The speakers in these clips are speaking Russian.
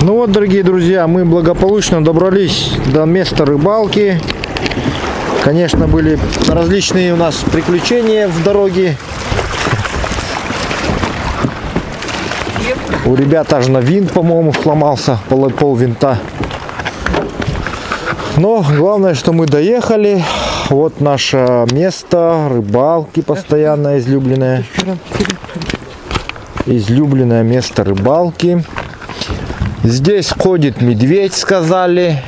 Ну вот, дорогие друзья, мы благополучно добрались до места рыбалки. Конечно, были различные у нас приключения в дороге. У ребят аж на винт, по-моему, сломался, пол винта. Но главное, что мы доехали. Вот наше место рыбалки постоянно излюбленное. Излюбленное место рыбалки. Здесь ходит медведь, сказали.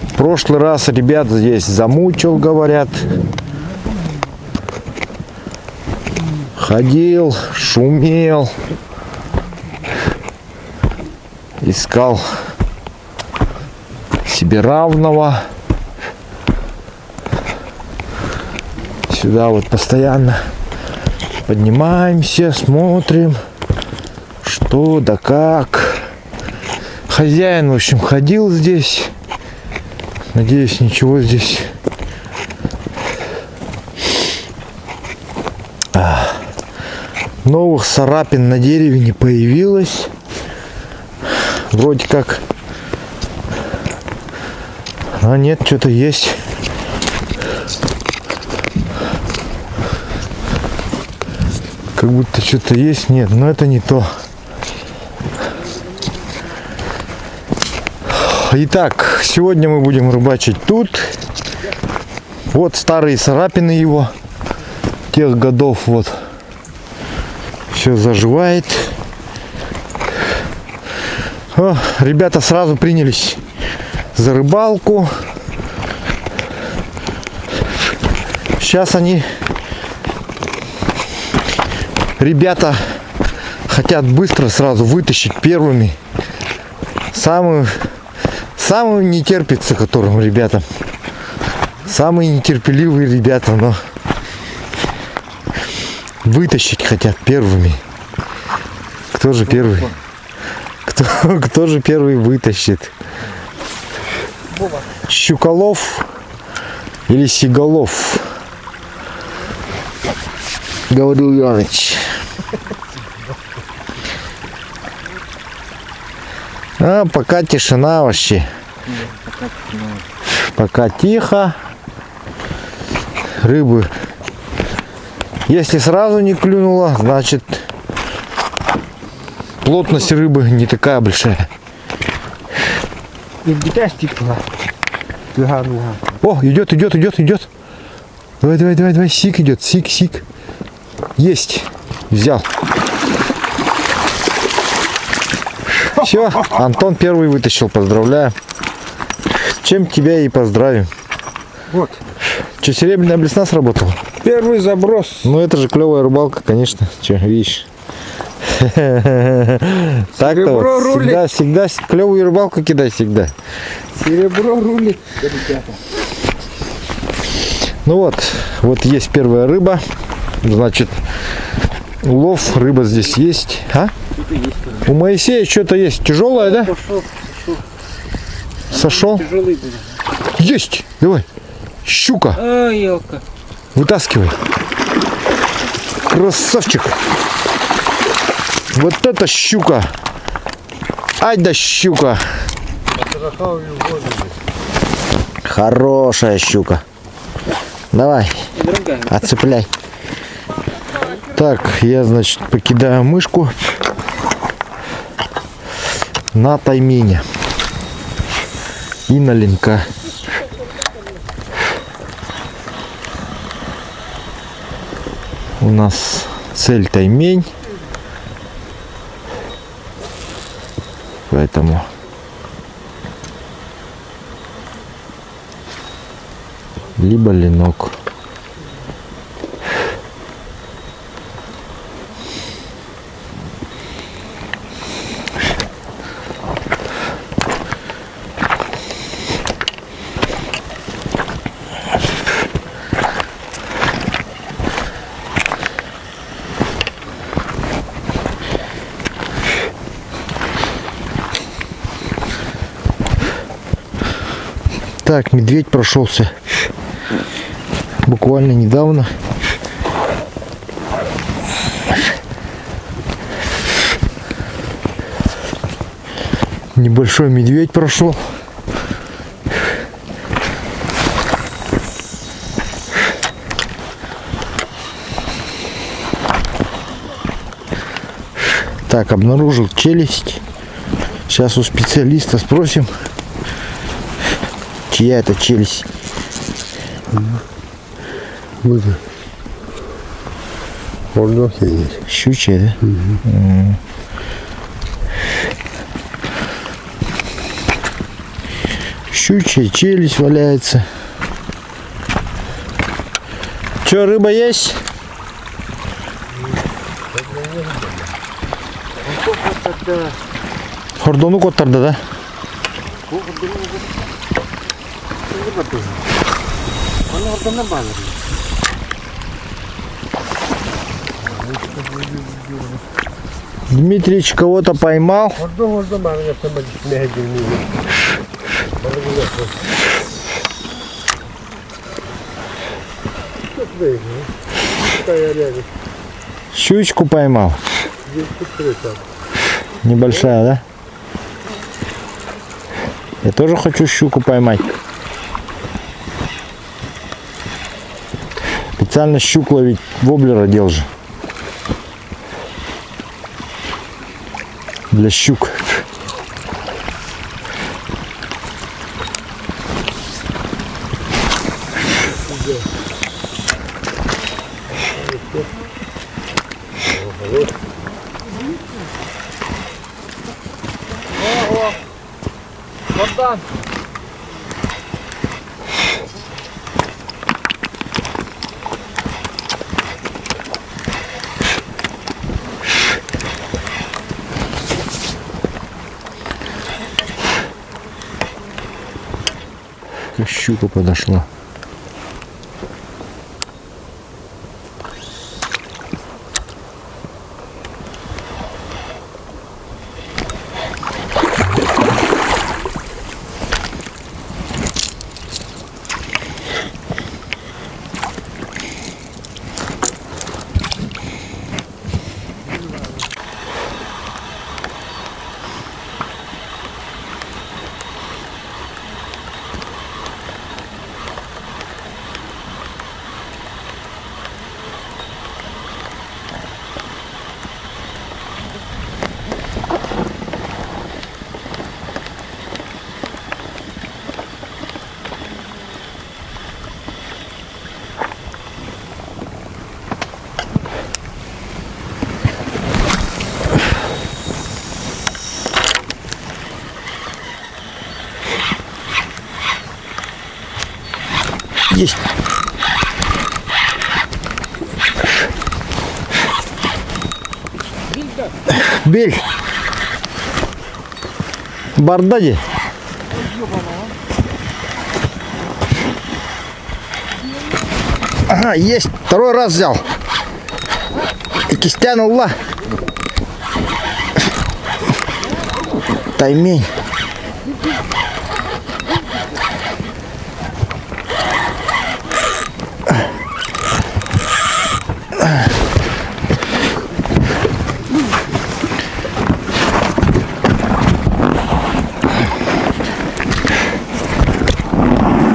В прошлый раз ребят здесь замучил, говорят. Ходил, шумел. Искал себе равного. Сюда вот постоянно поднимаемся, смотрим, что да как. Хозяин, в общем, ходил здесь. Надеюсь, ничего здесь новых царапин на дереве не появилось. Вроде как. А нет, что-то есть. Как будто что-то есть. Нет, но это не то. Итак, сегодня мы будем рыбачить тут. Вот старые царапины его. Тех годов вот. Все заживает. О, ребята сразу принялись за рыбалку. Сейчас они, ребята, хотят быстро сразу вытащить первыми. Самую не терпится, которым ребятам. Самые нетерпеливые ребята, но вытащить хотят первыми. Кто же первый? Кто же первый вытащит? Щуколов или Сиголов? Говорил Иваныч. А пока тишина вообще. Пока тихо. Рыбы. Если сразу не клюнуло, значит плотность рыбы не такая большая. О, идет. Давай, сик идет, сик. Есть. Взял. Все, Антон первый вытащил, поздравляю. С чем тебя и поздравим. Вот. Че, серебряная блесна сработала? Первый заброс. Ну это же клевая рыбалка, конечно. Че, видишь? Так-то вот, всегда клевую рыбалку кидай всегда. Серебро рулит. Ну вот есть первая рыба. Значит, улов, рыба здесь есть. А? У Моисея что-то есть. Тяжелая, да? Сошел? Есть! Давай. Щука. Вытаскивай. Красавчик. Вот это щука. Ай да щука. Хорошая щука. Давай. Отцепляй. Так, я, значит, покидаю мышку на таймене и на линка. У нас цель таймень. Поэтому либо ленок. Так, медведь прошелся буквально недавно. Небольшой медведь прошел. Так, обнаружил челюсть. Сейчас у специалиста спросим, чья это челюсть. Вот. Вот есть. Щучья, да? Щучья челюсть валяется. Че, рыба есть? Хордону коттарды, да? Дмитрич кого-то поймал. Щучку поймал. Небольшая, да? Я тоже хочу щуку поймать. Специально щук ловить, воблер одел же. Для щук. Богдан. Щука подошла. Есть. Бель. Бардади. Ага, есть. Второй раз взял. И кистянула. Таймень.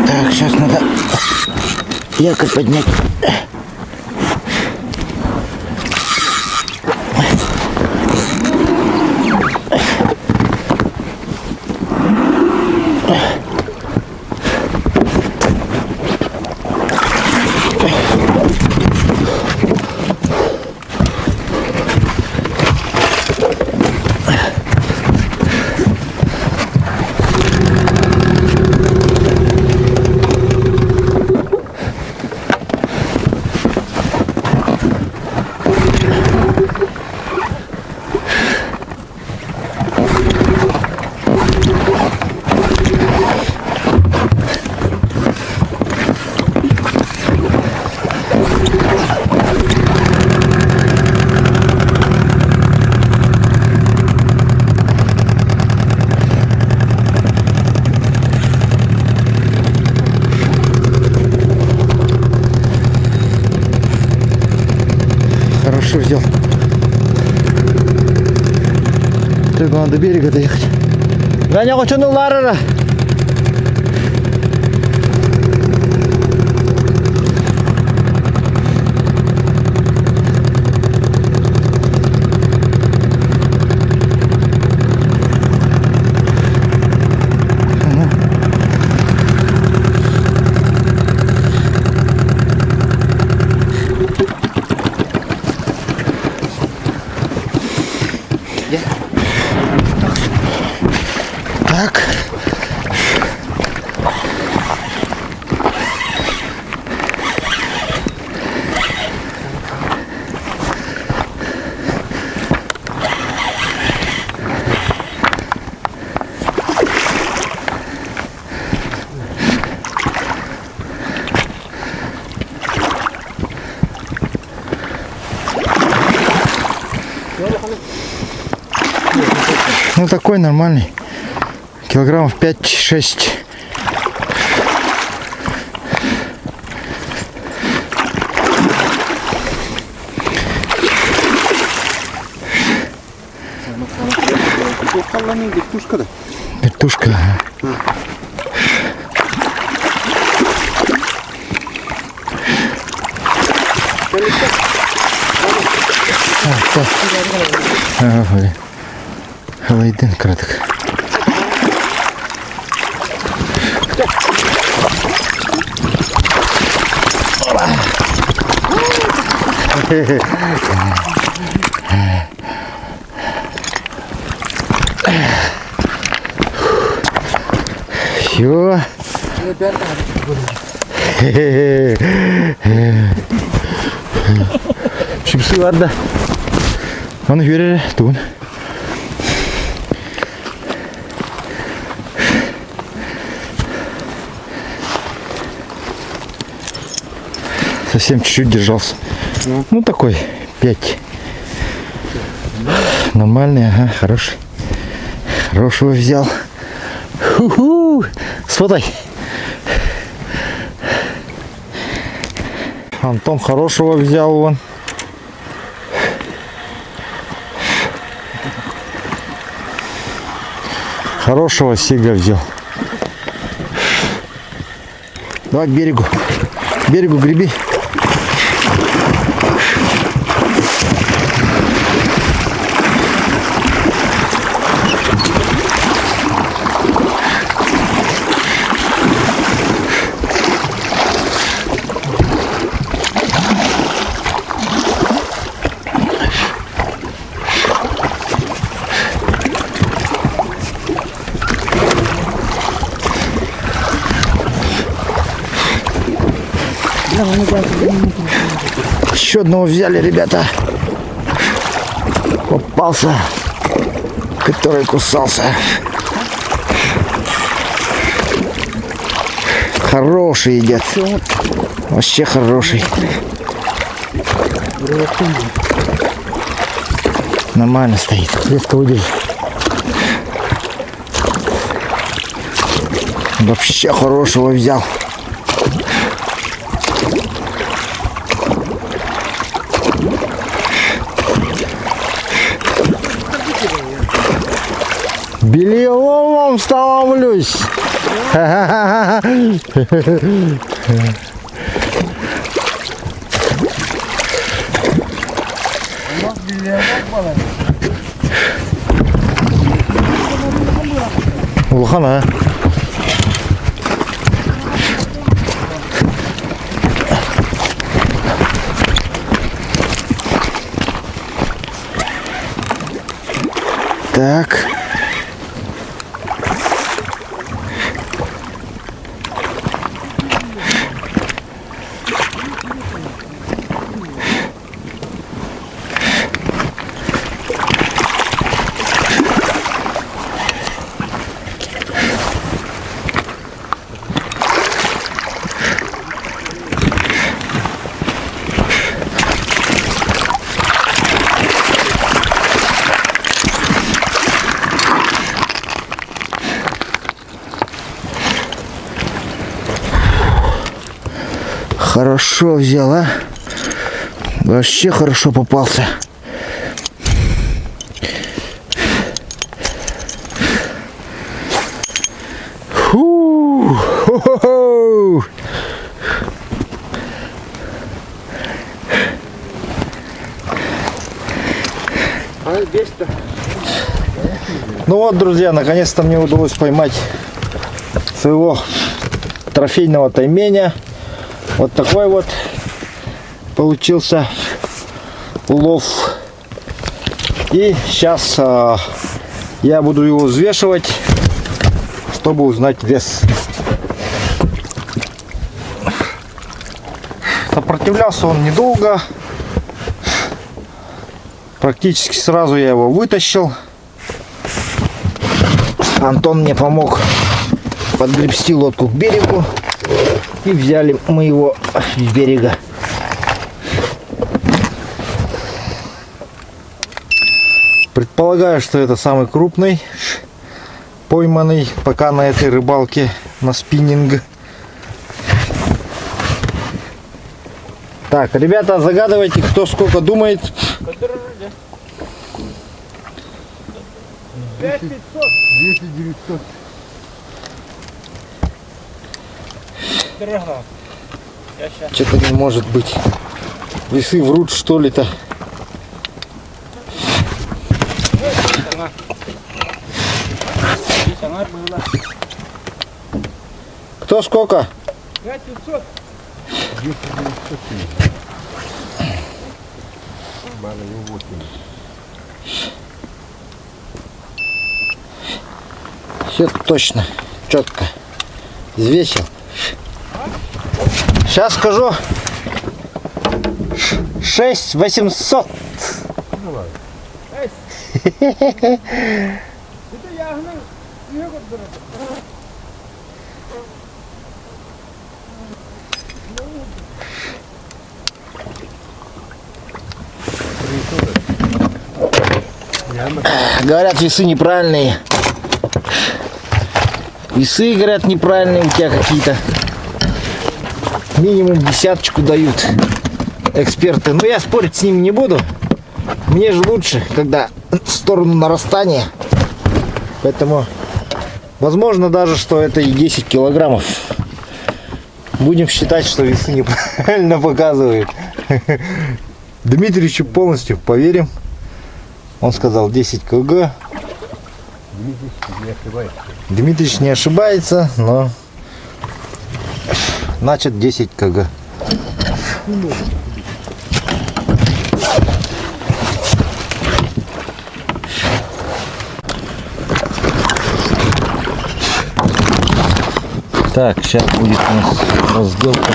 Так, сейчас надо якорь поднять. Хорошо взял. Только надо до берега доехать. Даня хочону ларыра. Так. Ну такой нормальный. Килограммов 5-6. Вертушка, да? Вертушка. Халайден краток. Все. Чипсы ладно. Он верит тут. Совсем чуть-чуть держался. Ну такой 5. Нормальный, ага, хороший. Хорошего взял. Ху-ху! Сфотай. Антон хорошего взял вон. Хорошего Сига взял. Давай к берегу. К берегу греби. Еще одного взяли, ребята. Попался, который кусался. Хороший едят. Вообще хороший. Нормально стоит. Резко выдержит. Вообще хорошего взял. Белиловым становлюсь. Улхана. Так. Хорошо взял, а? Вообще хорошо попался. Ух. Ну вот, друзья, наконец-то мне удалось поймать своего трофейного тайменя. Вот такой вот получился улов. И сейчас я буду его взвешивать, чтобы узнать вес. Сопротивлялся он недолго. Практически сразу я его вытащил. Антон мне помог подгребсти лодку к берегу. И взяли мы его с берега. Предполагаю, что это самый крупный пойманный пока на этой рыбалке на спиннинг. Так, ребята, загадывайте, кто сколько думает. 5500. 10900. Дорога. Что-то не может быть. Весы врут, что ли-то. Кто сколько? 5500. 10900. Все точно, четко. Взвесил. Сейчас скажу. 6800. Говорят, весы неправильные. Весы, говорят, неправильные у тебя какие-то. Минимум десяточку дают эксперты. Но я спорить с ними не буду. Мне же лучше, когда в сторону нарастания. Поэтому, возможно даже, что это и 10 килограммов. Будем считать, что весы неправильно показывают. Дмитриевичу полностью поверим. Он сказал 10 кг. Дмитрич не ошибается, но значит 10 кг. Так, сейчас будет у нас разделка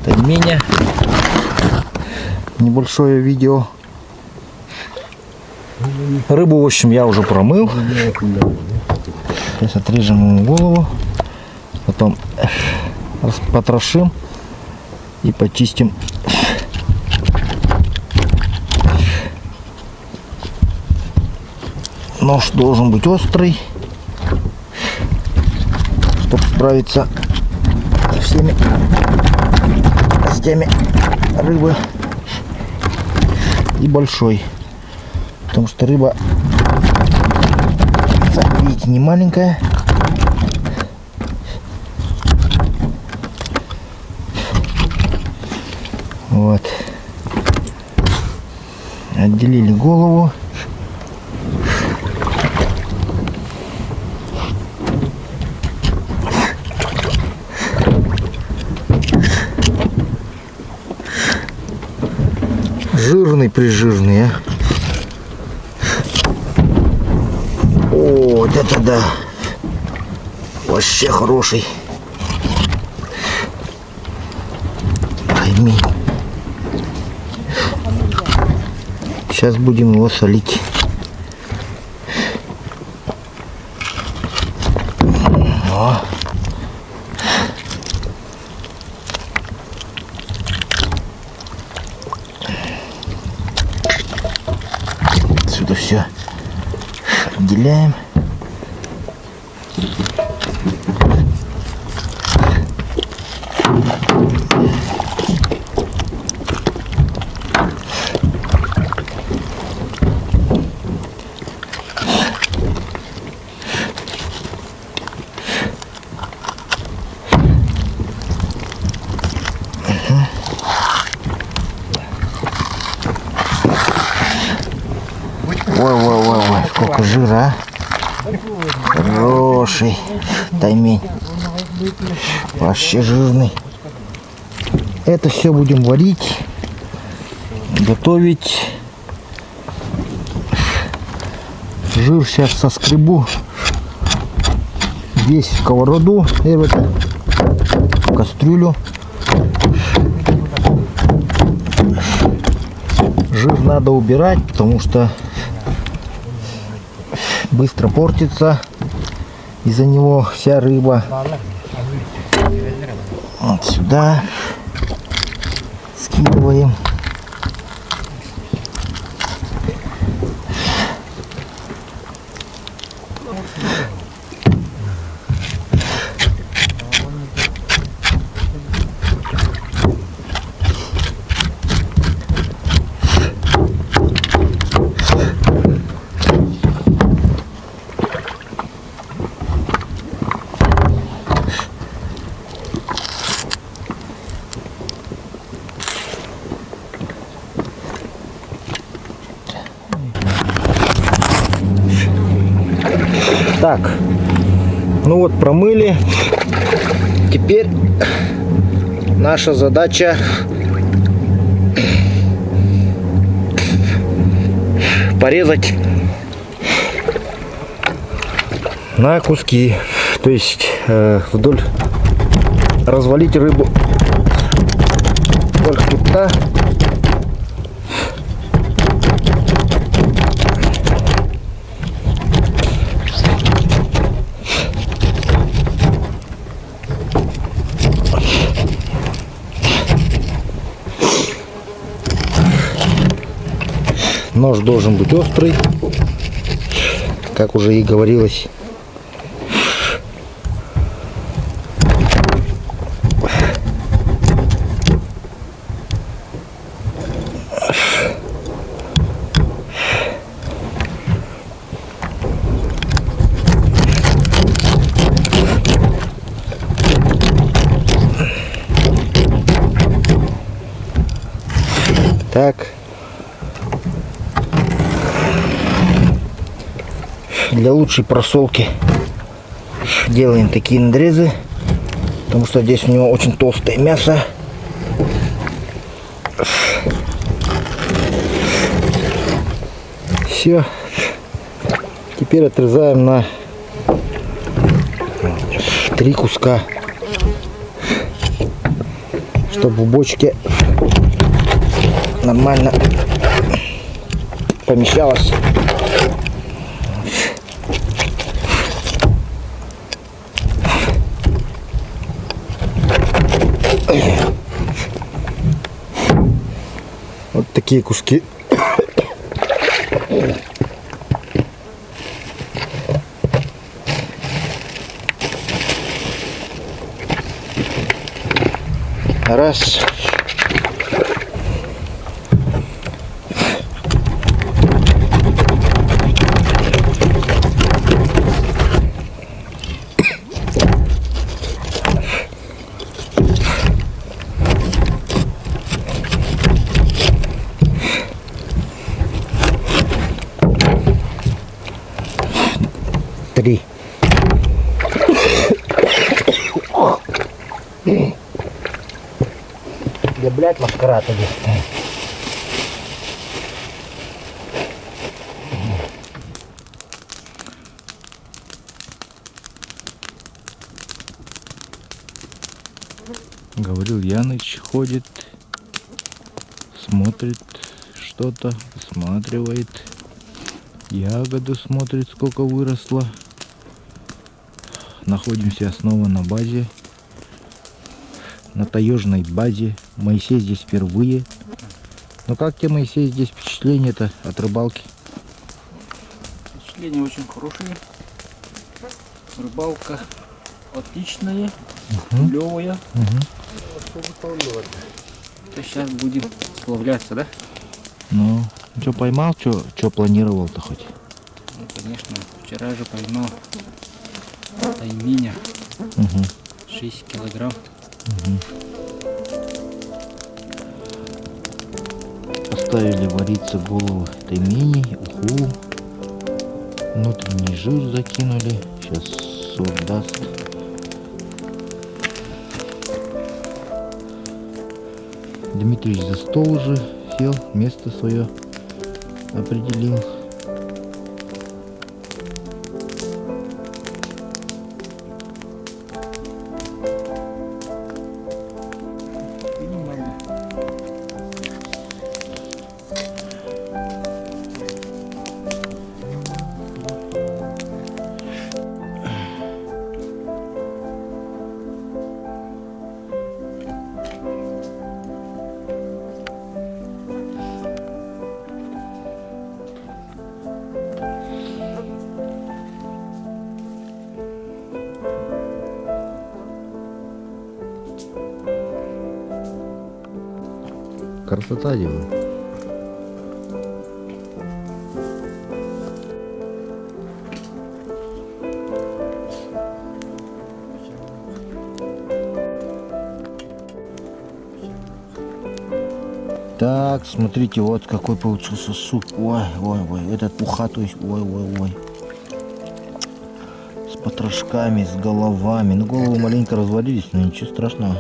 тайменя. Небольшое видео. Рыбу, в общем, я уже промыл. Сейчас отрежем ему голову. Потом потрошим и почистим. Нож должен быть острый, чтобы справиться со всеми костями рыбы. И большой. Потому что рыба, сами видите, не маленькая. Вот. Отделили голову. Жирный-прижирный, а. О, вот это да. Вообще хороший. Пойми. Сейчас будем его солить. О. Отсюда все отделяем. Ой, сколько жира, а? Хороший таймень. Вообще жирный. Это все будем варить, готовить. Жир сейчас соскребу весь в сковороду и в эту кастрюлю. Жир надо убирать, потому что быстро портится из-за него вся рыба. Вот сюда скидываем. Так, ну вот промыли. Теперь наша задача порезать на куски, то есть вдоль, развалить рыбу вдоль хребта. Нож должен быть острый, как уже и говорилось. Так. Для лучшей просолки делаем такие надрезы, потому что здесь у него очень толстое мясо. Все. Теперь отрезаем на 3 куска, чтобы в бочке нормально помещалось. Вот такие куски. Раз. Три. Да, блядь, маскарад иди. Говорил, Яныч ходит, смотрит что-то, осматривает, ягоду смотрит, сколько выросло. Находимся снова на базе, на таежной базе. Моисей здесь впервые. Ну как тебе, Моисей, здесь впечатление-то от рыбалки? Впечатления очень хорошие. Рыбалка отличная, клевая. То сейчас будем сплавляться, да? Ну, что поймал, что планировал-то хоть? Ну, конечно, вчера же поймал тайменя. 6 килограмм. Поставили вариться голову тайменей, уху. Внутренний жир закинули. Сейчас сок даст. Дмитрий за стол уже сел, место свое определил. Красота дело. Так, смотрите, вот какой получился суп. Ой, ой, ой, этот пухатый, ой, ой, ой. С потрошками, с головами. Ну, голову маленько развалились, но ничего страшного.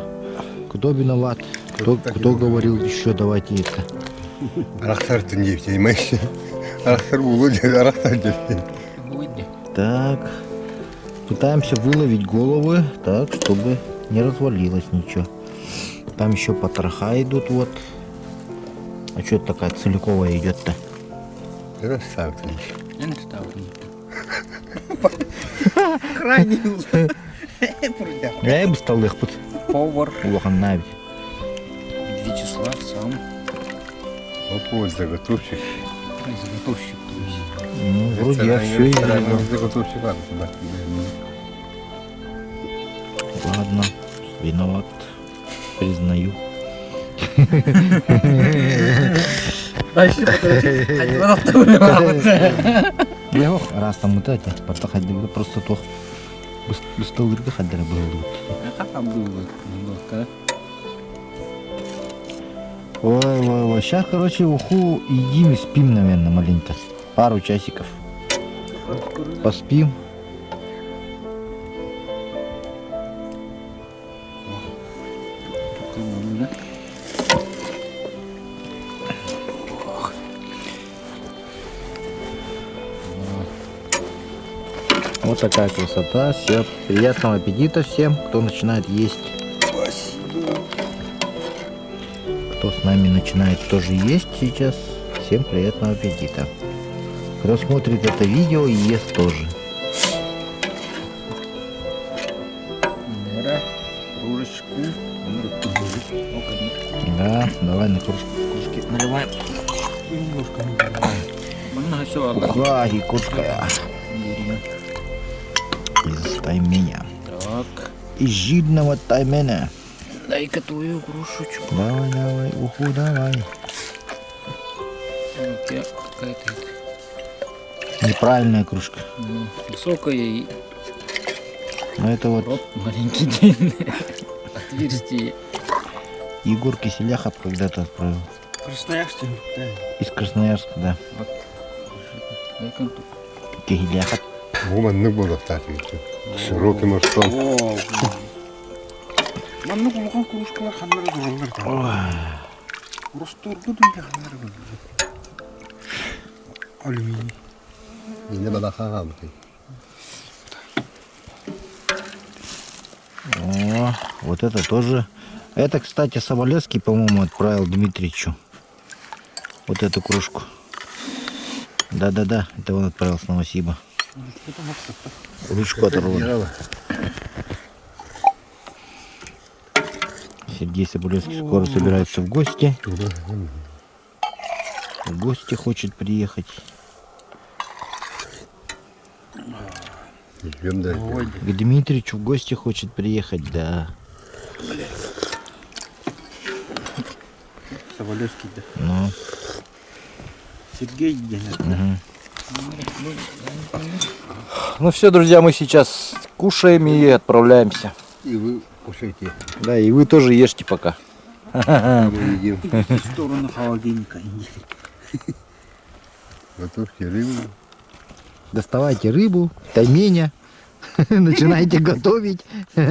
Кто виноват? Кто говорил еще давайте это? Арахтар тендевте, имейся. Арахтар улудя, арахтар девте. Так, пытаемся выловить головы, так, чтобы не развалилось ничего. Там еще потроха идут, вот. А что это такая целиковая идет-то? Расставь. Я не ставлю. Крайний. Я бы стал их под Повар улахан навіть. Вячеслав сам. Вот заготовщик. Заготовщик. То есть. Ну, вроде я все изрезал. Заготовщик, ладно, да. Ладно, виноват, признаю. Дальше Раз там вот эти, потахать просто то быстро ходили было. Ой, сейчас, короче, уху едим и спим, наверное, маленько. Пару часиков. Поспим. Вот такая красота. Все. Приятного аппетита всем, кто начинает есть. Кто с нами начинает тоже есть сейчас. Всем приятного аппетита. Кто смотрит это видео и ест тоже. Кружечку. Да, давай на кружки наливаем. Много все. Уха, якутская. Из тайменя. Так. Из жирного тайменя. Дай-ка твою кружечку. Давай, уху, давай. У тебя какая-то Неправильная кружка. высокая и Но это вот рот маленький длинный. Отверстие. Егор Киселяхов когда-то отправил. Красноярск, да. Из Красноярска, да. Вот. Дай-ка тут. Киселяхов. Гуман не було так. Широким ртом. Манну кулган кружкалар ханнары дуралар. Ростурду да ханнары. Алюминий. І не балахага. О, вот это тоже. Это, кстати, Соболевский, по-моему, отправил Дмитричу. Вот эту кружку. Да, это он отправил с Новосиба. Ручку оторвал. Сергей Соболевский скоро собирается в гости. В гости хочет приехать. Ждем дальше. К Дмитричу в гости хочет приехать, да. Соболевский, да. Ну, Сергей Геннадьевич. угу. Ну все, друзья, мы сейчас кушаем и отправляемся. І ви кушайте. Да, и вы тоже ешьте пока. А мы едим Иди в сторону холодильника. Иди. готовьте рыбу. Доставайте рыбу, тайменя. Начинайте готовить. Ой.